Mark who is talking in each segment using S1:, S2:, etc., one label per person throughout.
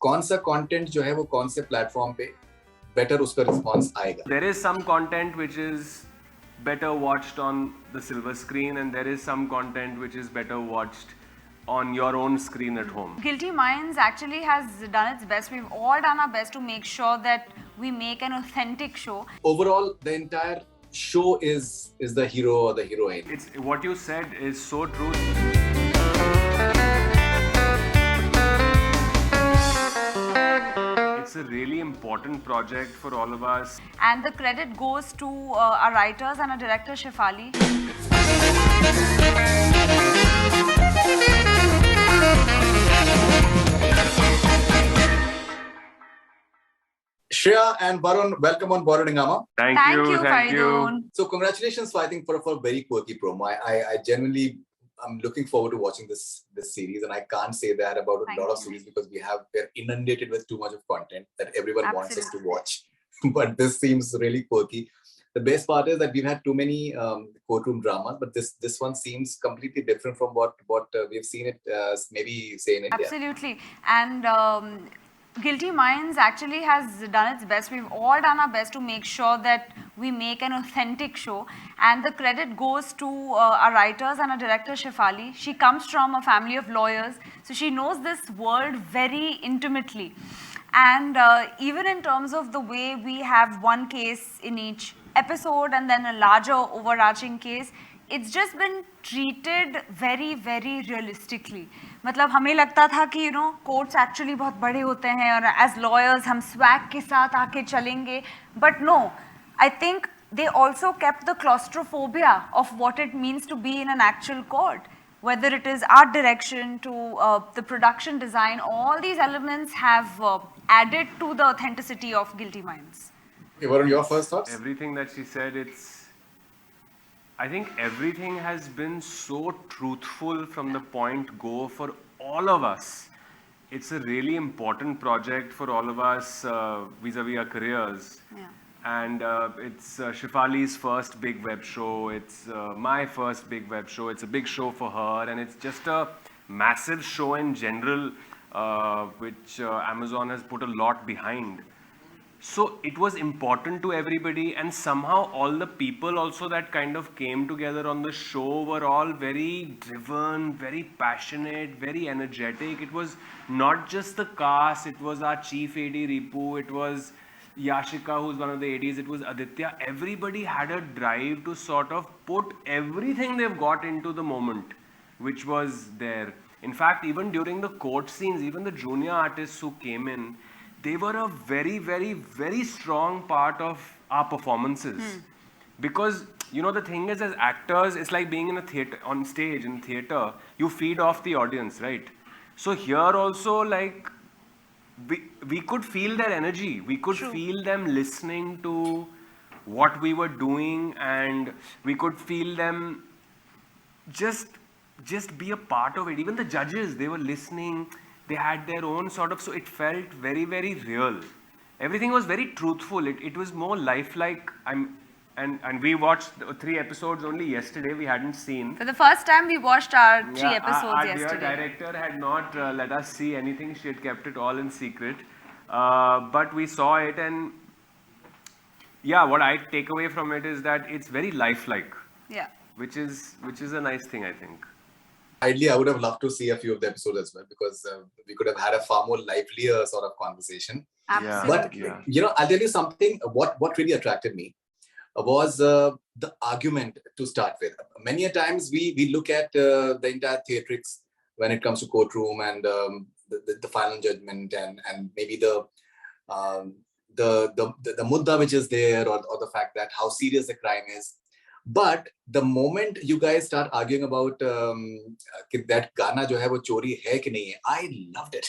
S1: कौन सा कंटेंट जो है वो कौन से प्लेटफॉर्म पे बेटर उसका रिस्पांस आएगा.
S2: There is some content which is better watched on the silver screen, and there is some content which is better watched on your own screen at home.
S3: Guilty Minds actually has done its best. We've all done our best to make sure that we make an authentic show.
S1: Overall, the entire show is the hero or the heroine.
S2: It's what you said is so true. It's a really important project for all of us.
S3: And the credit goes to our writers and our director Shefali.
S1: Shriya and Varun, welcome on board Hungama.
S2: Thank you,
S3: Faridoon.
S1: So congratulations, I think, for a very quirky promo. I genuinely I'm looking forward to watching this series, and I can't say that about a lot of series because we're inundated with too much of content that everyone wants us to watch. But this seems really quirky. The best part is that we've had too many courtroom dramas, but this one seems completely different from what we've seen it maybe say in India.
S3: Absolutely. And Guilty Minds actually has done its best. We've all done our best to make sure that we make an authentic show, and the credit goes to our writers and our director Shefali. She comes from a family of lawyers, so she knows this world very intimately. And even in terms of the way we have one case in each episode and then a larger overarching case, it's just been treated very, very realistically. मतलब हमें लगता था कि courts actually बहुत बड़े होते हैं और as lawyers हम swag के साथ आके चलेंगे, but no, I think they also kept the claustrophobia of what it means to be in an actual court. Whether it is art direction to the production design, all these elements have added to the authenticity of Guilty Minds.
S1: Okay, what are your first thoughts?
S2: Everything that she said, I think everything has been so truthful from the point go for all of us. It's a really important project for all of us vis-a-vis our careers.
S3: Yeah.
S2: And it's Shefali's first big web show. It's my first big web show. It's a big show for her, and it's just a massive show in general, which Amazon has put a lot behind. So it was important to everybody, and somehow all the people also that kind of came together on the show were all very driven, very passionate, very energetic. It was not just the cast, it was our chief AD Ripu, it was Yashika, who's one of the ADs, it was Aditya. Everybody had a drive to sort of put everything they've got into the moment, which was there. In fact, even during the court scenes, even the junior artists who came in, they were a very, very, very strong part of our performances. Because, the thing is, as actors, it's like being in a theater, on stage in theater, you feed off the audience, right? So here also, like, we could feel their energy. We could feel them listening to what we were doing, and we could feel them just be a part of it. Even the judges, they were listening. They had their own sort of, so it felt very, very real. Everything was very truthful. It was more lifelike. And we watched 3 episodes only yesterday. We hadn't seen.
S3: For the first time, we watched our 3 episodes
S2: our
S3: yesterday.
S2: Dear director had not let us see anything. She had kept it all in secret. But we saw it, and yeah, what I take away from it is that it's very lifelike.
S3: Yeah.
S2: Which is a nice thing, I think.
S1: Ideally, I would have loved to see a few of the episodes as well, because we could have had a far more livelier sort of conversation.
S3: Absolutely.
S1: But I'll tell you something. What really attracted me was the argument to start with. Many a times we look at the entire theatrics when it comes to courtroom and the final judgment and maybe the mudda which is there, or the fact that how serious the crime is. But the moment you guys start arguing about that Gana jo hai wo chori hai ki nahi hai, I loved it.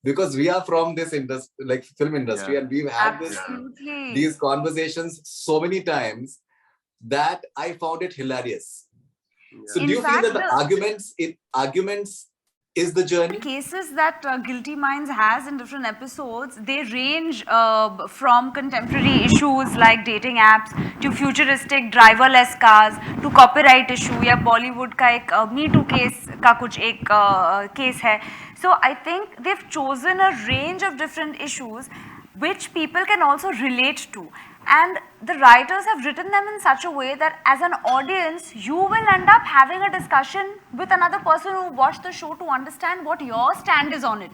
S1: Because we are from this industry, like film industry, and we've had these conversations so many times that I found it hilarious. So do you feel that the arguments is the journey.
S3: Cases that Guilty Minds has in different episodes, they range from contemporary issues like dating apps to futuristic driverless cars to copyright issue या Bollywood का एक Me Too case का कुछ एक case है. So I think they've chosen a range of different issues which people can also relate to. And the writers have written them in such a way that as an audience, you will end up having a discussion with another person who watched the show to understand what your stand is on it.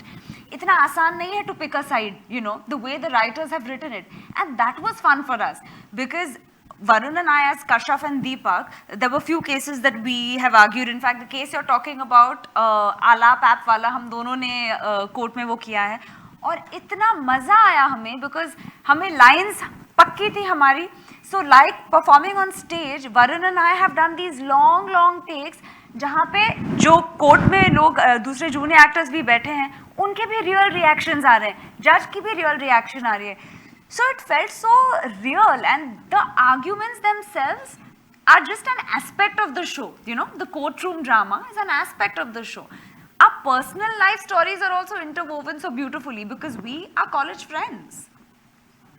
S3: Itna aasan nahi hai to pick a side, you know, the way the writers have written it. And that was fun for us because Varun and I, as Kashyap and Deepak, there were few cases that we have argued. In fact, the case you're talking about, Alap app wala, हम दोनों ने court में वो किया है और इतना मजा आया हमें because हमें lines पक्की थी हमारी. So like performing on stage, Varun and I have done these long takes जहाँ पे जो कोर्ट में लोग दूसरे जूनियर एक्टर्स भी बैठे हैं उनके भी रियल रिएक्शंस आ रहे हैं, जज की भी रियल रिएक्शन आ रही है. So it felt so real and the arguments themselves are just an aspect of the show. You know, the courtroom drama is an aspect of the show. Our personal life stories are also interwoven so beautifully because we are college friends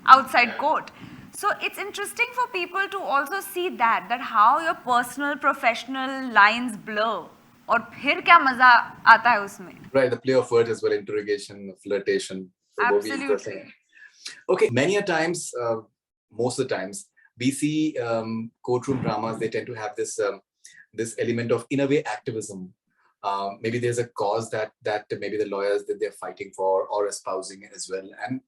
S3: outside court. So it's interesting for people to also see that how your personal, professional lines blur. और फिर क्या मजा आता है उसमें.
S1: Right, the play of words as well, interrogation, flirtation. So
S3: absolutely.
S1: Okay, many a times, most of the times, we see courtroom dramas, they tend to have this this element of, in a way, activism. Maybe there's a cause that maybe the lawyers that they're fighting for or espousing as well. And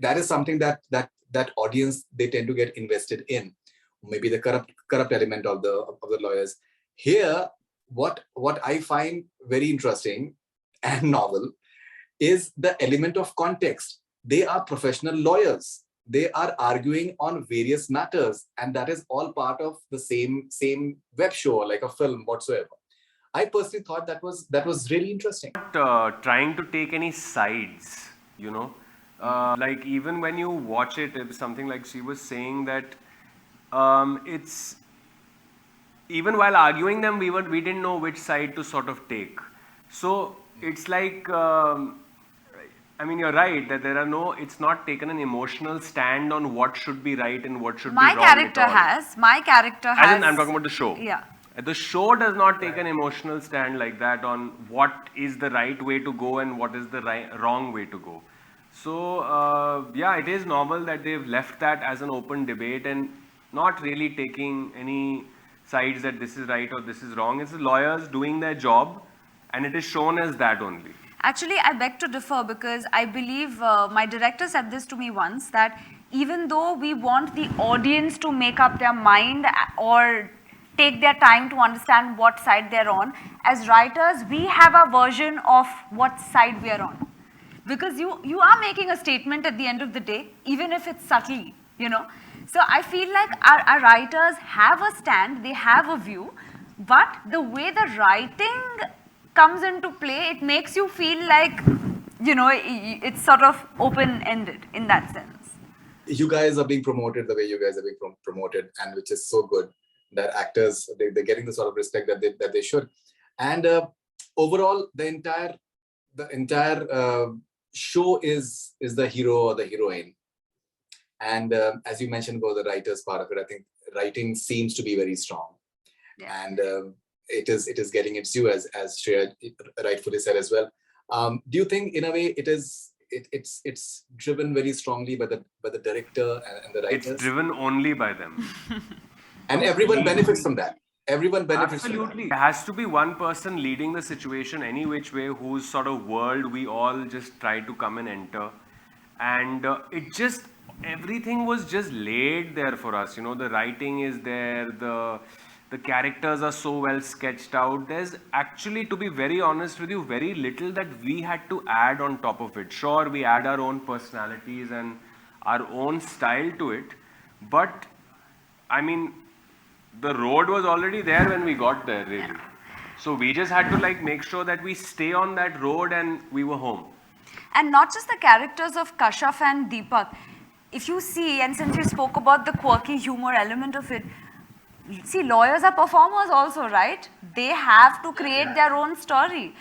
S1: that is something that audience, they tend to get invested in. Maybe the corrupt element of the lawyers. Here, what I find very interesting and novel is the element of context. They are professional lawyers. They are arguing on various matters, and that is all part of the same web show, like a film whatsoever. I personally thought that was really interesting.
S2: Not trying to take any sides, you know. Like even when you watch it, it's something like she was saying that it's even while arguing them, we didn't know which side to sort of take. So it's like. I mean, you're right that it's not taken an emotional stand on what should be right and what should be wrong.
S3: My character has.
S2: I'm talking about the show.
S3: Yeah.
S2: The show does not take an emotional stand like that on what is the right way to go and what is the wrong way to go. So, yeah, it is novel that they've left that as an open debate and not really taking any sides that this is right or this is wrong. It's the lawyers doing their job and it is shown as that only.
S3: Actually, I beg to differ because I believe my director said this to me once that even though we want the audience to make up their mind or take their time to understand what side they're on, as writers, we have a version of what side we are on. Because you are making a statement at the end of the day, even if it's subtly, you know. So I feel like our writers have a stand, they have a view, but the way the writing comes into play, it makes you feel like, you know, it's sort of open-ended in that sense.
S1: You guys are being promoted the way you guys are being promoted, and which is so good that actors, they're getting the sort of respect that they should. And overall, the entire show is the hero or the heroine. And as you mentioned about the writers part of it, I think writing seems to be very strong. Yeah. And it is getting its due, as Shriya rightfully said as well. Do you think, in a way, it's driven very strongly by the director and the writers?
S2: It's driven only by them,
S1: and everyone benefits from that. Everyone benefits.
S2: Absolutely. There has to be one person leading the situation any which way, whose sort of world we all just try to come and enter, and everything was just laid there for us. You know, the writing is there, the characters are so well sketched out. There's actually, to be very honest with you, very little that we had to add on top of it. Sure, we add our own personalities and our own style to it, but I mean, the road was already there when we got there, really. Yeah. So we just had to like make sure that we stay on that road and we were home.
S3: And not just the characters of Kashyap and Deepak. If you see, and since you spoke about the quirky humor element of it, see, lawyers are performers also, right? They have to create their own story.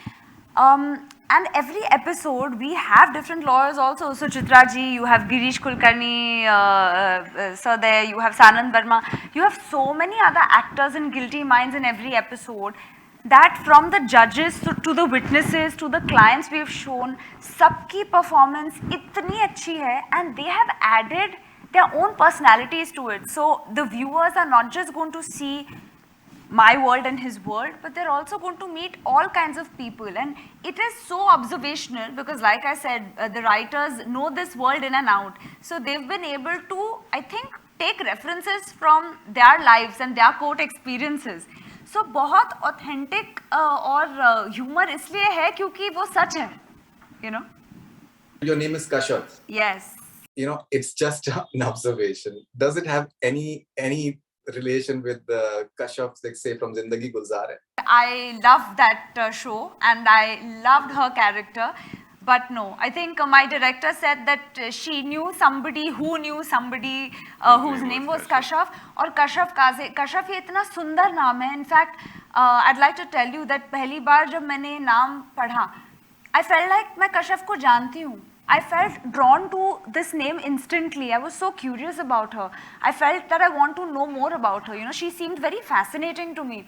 S3: And every episode we have different lawyers also. So Chitra ji, you have Girish Kulkarni, sir there, you have Sanand Verma. You have so many other actors in Guilty Minds in every episode that from the judges to the witnesses to the clients we have shown, सबकी performance इतनी अच्छी है and they have added their own personalities to it. So the viewers are not just going to see my world and his world, but they're also going to meet all kinds of people, and it is so observational because like I said, the writers know this world in and out, so they've been able to, I think, take references from their lives and their court experiences. So बहुत authentic और humor इसलिए है क्योंकि वो सच है, you know.
S1: Your name is Kashyap.
S3: Yes.
S1: You know, it's just an observation. Does it have any relation with the Kashyap, like say from Zindagi Gulzar Hai?
S3: I loved that show and I loved her character, but no, I think my director said that she knew somebody who knew somebody whose name was Kashyap, और Kashyap ये इतना सुंदर नाम है. In fact, I'd like to tell you that पहली बार जब मैंने नाम पढ़ा, I felt like मैं Kashyap को जानती हूँ. I felt drawn to this name instantly. I was so curious about her. I felt that I want to know more about her. You know, she seemed very fascinating to me.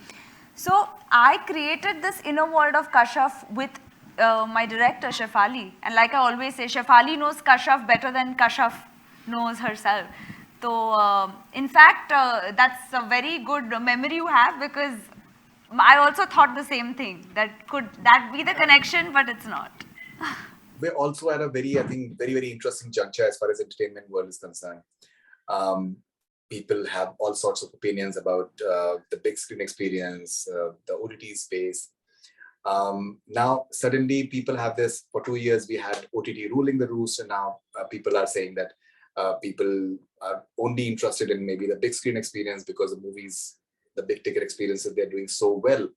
S3: So I created this inner world of Kashyap with my director Shefali. And like I always say, Shefali knows Kashyap better than Kashyap knows herself. So in fact, that's a very good memory you have, because I also thought the same thing. That could that be the connection, but it's not.
S1: We're also at a very, I think, very interesting juncture as far as entertainment world is concerned. People have all sorts of opinions about the big screen experience, the OTT space. Now, suddenly people have this, for 2 years, we had OTT ruling the roost, and now people are saying that people are only interested in maybe the big screen experience because the movies, the big ticket experiences, they're doing so well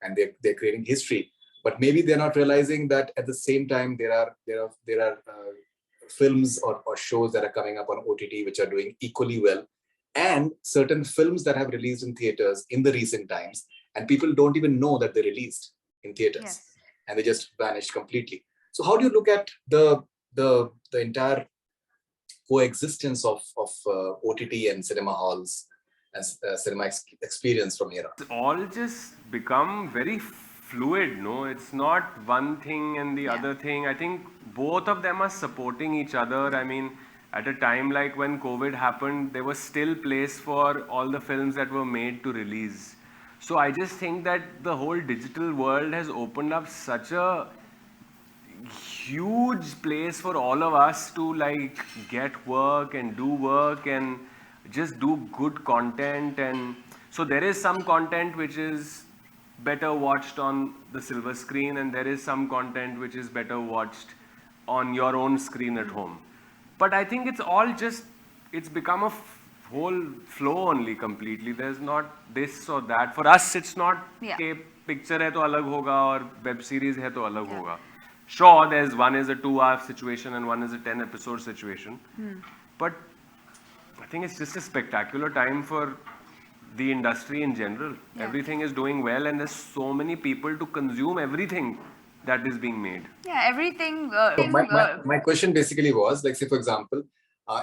S1: and they're creating history. But maybe they're not realizing that at the same time there are films or shows that are coming up on OTT which are doing equally well, and certain films that have released in theaters in the recent times, and people don't even know that they released in theaters.
S3: Yes.
S1: And they just vanished completely. So how do you look at the entire coexistence of OTT and cinema halls and cinema experience from here on?
S2: It's all just become very fluid, no? It's not one thing and the other thing. I think both of them are supporting each other. I mean, at a time like when COVID happened, there was still place for all the films that were made to release. So I just think that the whole digital world has opened up such a huge place for all of us to like get work and do work and just do good content. And so there is some content which is better watched on the silver screen, and there is some content which is better watched on your own screen at home. But I think it's all just, it's become a whole flow only completely. There's not this or that. For us, it's not कि picture है तो अलग होगा और web series है तो अलग होगा. Sure, there's one is a 2-hour situation and one is a 10-episode situation. But I think it's just a spectacular time for the industry in general. Everything is doing well and there's so many people to consume everything that is being made.
S3: Yeah, everything.
S1: So my question basically was, like, say for example,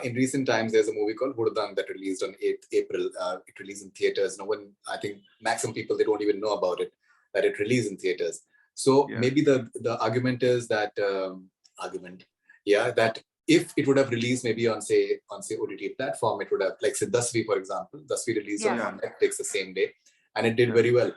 S1: in recent times there's a movie called Hurdang that released on 8th April. It released in theaters. No one, I think maximum people, they don't even know about it, that it released in theaters. So maybe the argument is that that if it would have released maybe on say OTT platform, it would have, like say Dasvi for example. Dasvi released on Netflix the same day, and it did very well.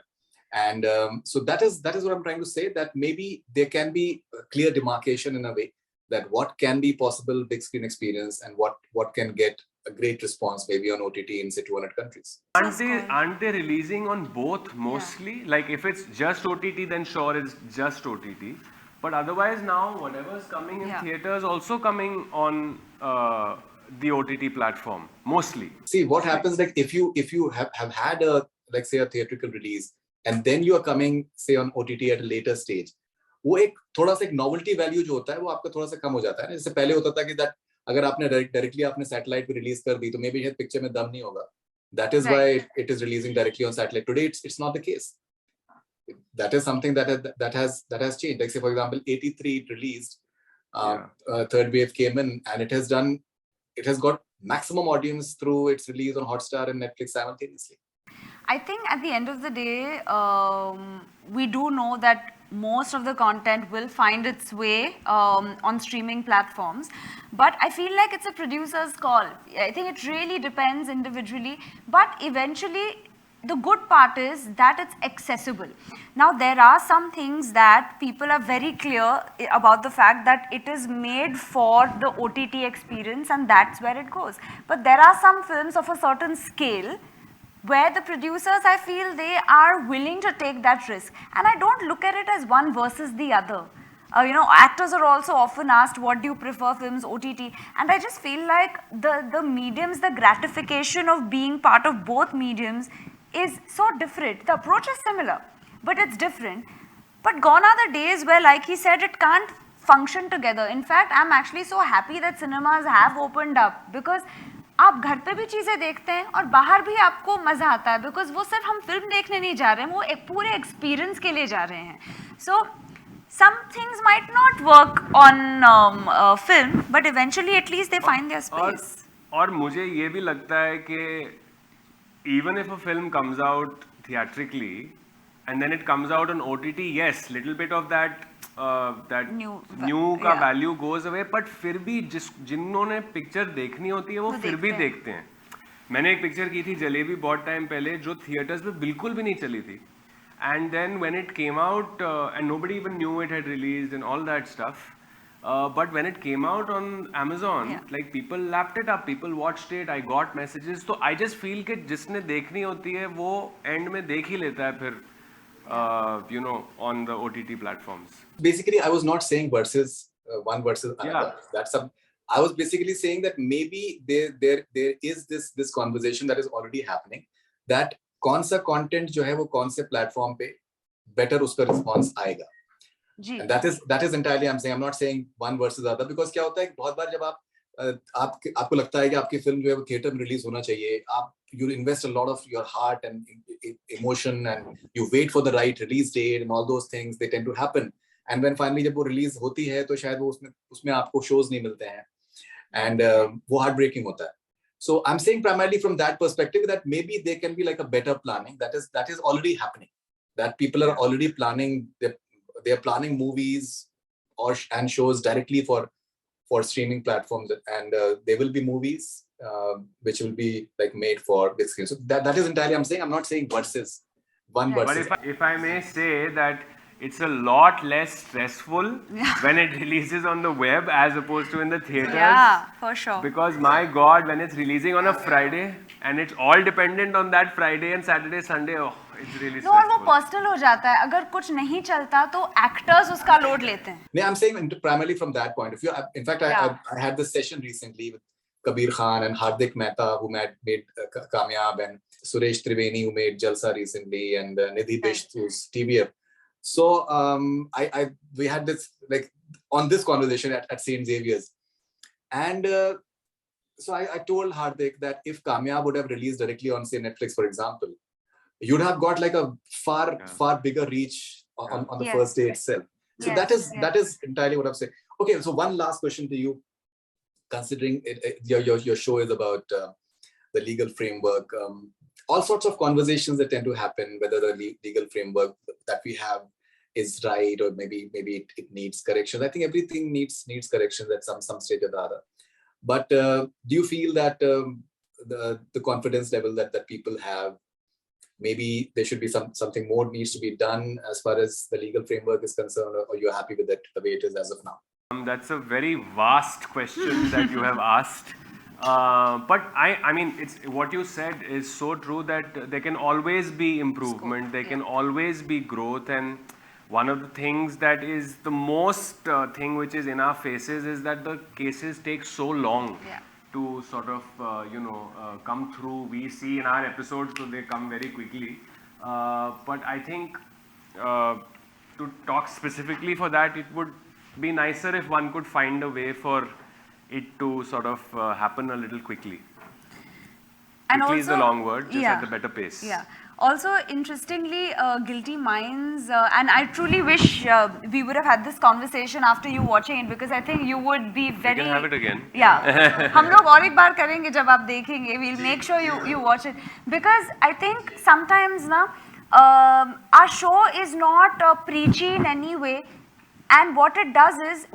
S1: And so that is what I'm trying to say, that maybe there can be a clear demarcation in a way that what can be possible big screen experience and what can get a great response maybe on OTT in say 200 countries.
S2: Aren't they releasing on both mostly? Like if it's just OTT, then sure it's just OTT. But otherwise now whatever's coming in theaters also coming on the OTT platform mostly.
S1: See what happens, like if you have had a, like say a theatrical release and then you are coming say on OTT at a later stage, वो एक थोड़ा सा एक novelty value जो होता है वो आपका थोड़ा सा कम हो जाता है ना. जैसे पहले होता था कि that अगर आपने directly आपने satellite पे release कर दी तो maybe शायद picture में दम नहीं होगा. That is why it is releasing directly on satellite. Today it's not the case. that is something that has changed. Like say for example, 83 it released, Third Wave came in, and it has got maximum audience through its release on Hotstar and Netflix simultaneously.
S3: I think at the end of the day, we do know that most of the content will find its way on streaming platforms, but I feel like it's a producer's call. I think it really depends individually, but eventually the good part is that it's accessible. Now there are some things that people are very clear about the fact that it is made for the OTT experience and that's where it goes. But there are some films of a certain scale where the producers, I feel, they are willing to take that risk. And I don't look at it as one versus the other. Actors are also often asked, what do you prefer, films, OTT? And I just feel like the mediums, the gratification of being part of both mediums is so different. The approach is similar, but it's different. But gone are the days where, like he said, it can't function together. In fact, I'm actually so happy that cinemas have opened up, because आप घर पे भी चीज़ें देखते हैं और बाहर भी आपको मज़ा आता है, बिकॉज वो सिर्फ हम फिल्म देखने नहीं जा रहे हैं, वो एक पूरे एक्सपीरियंस के लिए जा रहे हैं. सो some things might not work on film, but eventually at least they find their space.
S2: और मुझे ये भी लगता है कि even if a film comes out theatrically and then it comes out on OTT, yes, little bit of that new का value goes away, but फिर भी जिन्होंने पिक्चर देखनी होती है वो फिर भी देखते हैं. मैंने एक पिक्चर की थी जलेबी बहुत टाइम पहले, जो थिएटर्स में बिल्कुल भी नहीं चली थी, and then when it came out and nobody even knew it had released and all that stuff, but when it came out on Amazon, like people lapped it up, people watched it, I got messages. So I just feel कि जिसने देखनी होती है वो end में देख ही लेता है फिर on the OTT platforms.
S1: Basically, I was not saying versus one versus another. I was basically saying that maybe there is this conversation that is already happening, that कौन सा content जो है वो कौन से platform पे better उसका response आएगा. And that is entirely I'm saying. I'm not saying one versus the other, because क्या होता है बहुत बार जब आपको लगता है कि आपकी फिल्म जो है वो थिएटर में रिलीज होना चाहिए, you invest a lot of your heart and emotion and you wait for the right release date and all those things, they tend to happen, and when finally जब वो release होती है तो शायद वो उसमें आपको shows नहीं मिलते हैं, and वो heartbreaking होता है. So I'm saying primarily from that perspective that maybe there can be like a better planning that is already happening, that people are already planning, they are planning movies and shows directly for streaming platforms, and there will be movies which will be like made for big screen. So that is entirely I'm saying. I'm not saying versus one versus.
S2: But if I may say that it's a lot less stressful when it releases on the web as opposed to in the theaters.
S3: Yeah, for sure.
S2: Because my God, when it's releasing on a Friday and it's all dependent on that Friday and Saturday, Sunday, oh, it's really stressful.
S3: No, और वो personal हो जाता है. अगर कुछ नहीं चलता तो actors उसका load लेते हैं.
S1: No, I'm saying primarily from that point of view. In fact, I had this session recently with Kabir Khan and Hardik Mehta, who made Kamyab, and Suresh Triveni, who made Jalsa recently, and Nidhi Bisht, who's TVF. So we had this like on this conversation at St. Xavier's, and so I told Hardik that if Kamyab would have released directly on say Netflix, for example, you'd have got like a far bigger reach on the first day itself. So that is entirely what I'm saying. Okay, so one last question to you, considering your show is about the legal framework. All sorts of conversations that tend to happen, whether the legal framework that we have is right, or maybe it needs corrections. I think everything needs corrections at some stage or the other. But do you feel that the confidence level that people have, maybe there should be something more needs to be done as far as the legal framework is concerned, or you're happy with it the way it is as of now?
S2: That's a very vast question that you have asked. But I mean, it's what you said is so true, that there can always be improvement, there can always be growth, and one of the things that is the most thing which is in our faces is that the cases take so long to sort of come through. We see in our episodes, so they come very quickly. But I think to talk specifically for that, it would be nicer if one could find a way for it to sort of happen a little quickly. And quickly also, is the long word, just at a better pace.
S3: Yeah. Also, interestingly, Guilty Minds, and I truly wish we would have had this conversation after you watching it, because I think you would be very.
S2: We can have it again.
S3: Yeah, हम लोग और एक बार करेंगे जब आप देखेंगे. We'll make sure you watch it, because I think sometimes na our show is not preachy in any way, and what it does is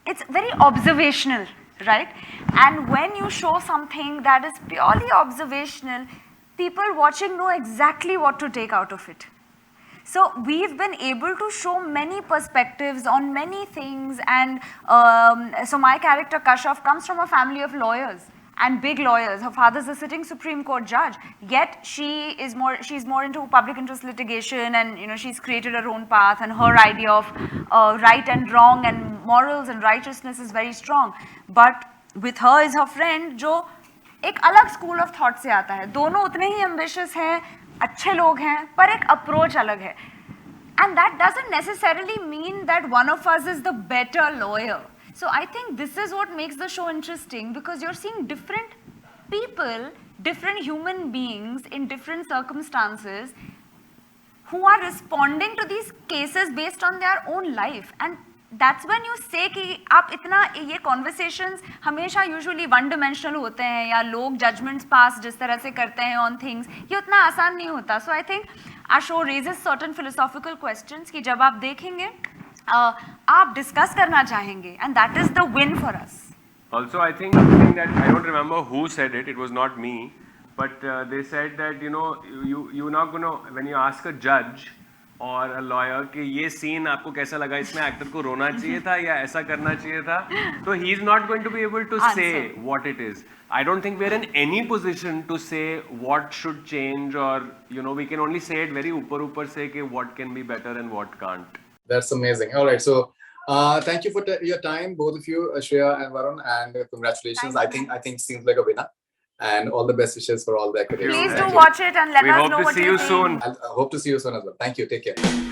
S3: it's very observational, right? And when you show something that is purely observational, people watching know exactly what to take out of it. So we've been able to show many perspectives on many things, and so my character Kashyap comes from a family of lawyers and big lawyers. Her father's a sitting Supreme Court judge, yet she's more into public interest litigation, and she's created her own path, and her idea of right and wrong and morals and righteousness is very strong. But with her is her friend जो एक अलग school of thought से आता है. दोनों उतने ही ambitious हैं, अच्छे लोग हैं, पर एक अप्रोच अलग है. And that doesn't necessarily mean that one of us is the better lawyer. So I think this is what makes the show interesting, because you're seeing different people, different human beings in different circumstances who are responding to these cases based on their own life. And that's when you say कि आप इतना ये conversations हमेशा usually one dimensional होते हैं, या लोग judgments pass जिस तरह से करते हैं on things, ये उतना आसान नहीं होता. So I think our show raises certain philosophical questions कि जब आप देखेंगे आप discuss करना चाहेंगे, and that is the win for us.
S2: Also, I think something that I don't remember who said it. It was not me, but they said that you're not gonna, when you ask a judge और a lawyer कि ये scene आपको कैसा लगा, इसमें actor को रोना चाहिए था या ऐसा करना चाहिए था, so he is not going to be able to say what it is. I don't think we're in any position to say what should change, or we can only say it very ऊपर से कि what can be better and what can't.
S1: That's amazing. All right, so thank you for your time, both of you, Shriya and Varun, and congratulations. I think seems like a winner, and all the best wishes for all the academics.
S3: Please do watch it and let us know what you think.
S2: We hope to see you soon.
S1: I hope to see you soon as well. Thank you. Take care.